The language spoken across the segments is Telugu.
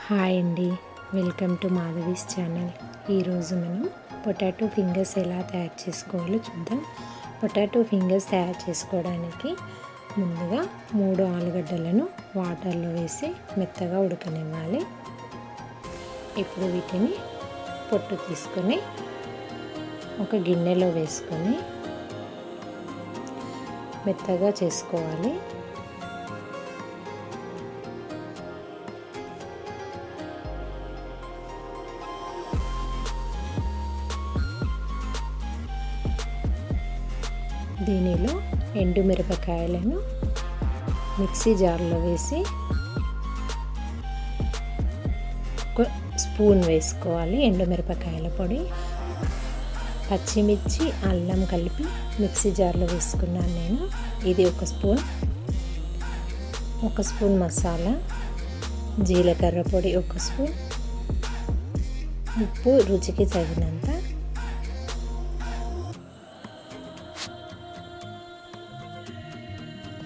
హాయ్ అండి, వెల్కమ్ టు మాధవీస్ ఛానల్. ఈరోజు మనం పొటాటో ఫింగర్స్ ఎలా తయారు చేసుకోవాలో చూద్దాం. పొటాటో ఫింగర్స్ తయారు చేసుకోవడానికి ముందుగా 3 ఆలుగడ్డలను వాటర్లో వేసి మెత్తగా ఉడకనివ్వాలి. ఇప్పుడు వీటిని పొట్టు తీసుకొని ఒక గిన్నెలో వేసుకొని మెత్తగా చేసుకోవాలి. దీనిలో ఎండుమిరపకాయలను మిక్సీ జార్లో వేసి ఒక స్పూన్ వేసుకోవాలి. ఎండుమిరపకాయల పొడి, పచ్చిమిర్చి, అల్లం కలిపి మిక్సీ జార్లో వేసుకున్నాను నేను. ఇది ఒక స్పూన్ మసాలా, జీలకర్ర పొడి 1 స్పూన్, ఉప్పు రుచికి తగినంత,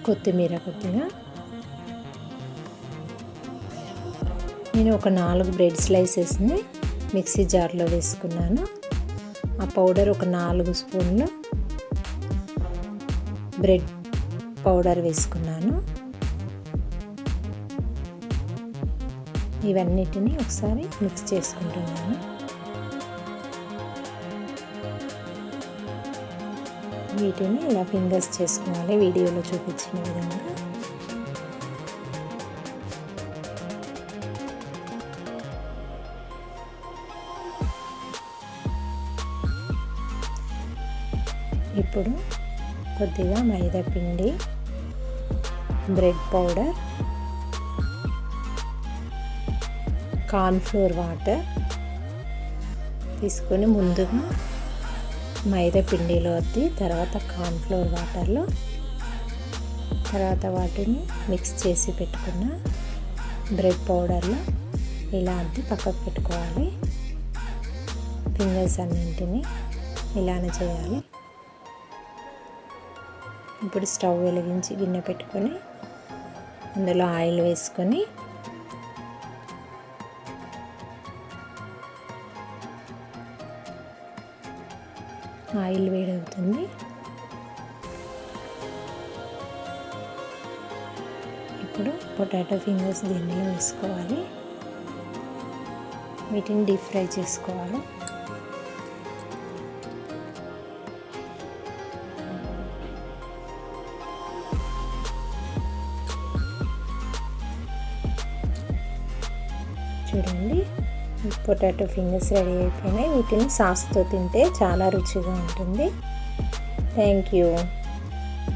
కొత్తిమీర కొద్దిగా. నేను ఒక 4 బ్రెడ్ స్లైసెస్ని మిక్సీ జార్లో వేసుకున్నాను. ఆ పౌడర్ ఒక 4 స్పూన్లు బ్రెడ్ పౌడర్ వేసుకున్నాను. ఇవన్నిటిని ఒకసారి మిక్స్ చేసుకుంటున్నాను. వీటిని ఇలా ఫింగర్స్ చేసుకోవాలి వీడియోలో చూపించిన విధంగా. ఇప్పుడు కొద్దిగా మైదా పిండి, బ్రెడ్ పౌడర్, కార్న్ఫ్లోర్ వాటర్ తీసుకొని ముందుగా మైదా పిండిలో అద్ది, తర్వాత కార్న్ఫ్లోర్ వాటర్లో, తర్వాత వాటిని మిక్స్ చేసి పెట్టుకున్న బ్రెడ్ పౌడర్లో ఇలా అద్ది పక్కకు పెట్టుకోవాలి. ఫింగర్స్ అన్నింటినీ ఇలానే చేయాలి. ఇప్పుడు స్టవ్ వెలిగించి గిన్నె పెట్టుకొని అందులో ఆయిల్ వేసుకొని ఆయిల్ వేడవుతుంది. ఇప్పుడు పొటాటో ఫింగర్స్ దీనిలో వేసుకోవాలి. వీటిని డీప్ ఫ్రై చేసుకోవాలి. చూడండి, పొటాటో ఫింగర్స్ రెడీ అయిపోయినాయి. వీటిని సాస్తో తింటే చాలా రుచిగా ఉంటుంది. Thank you.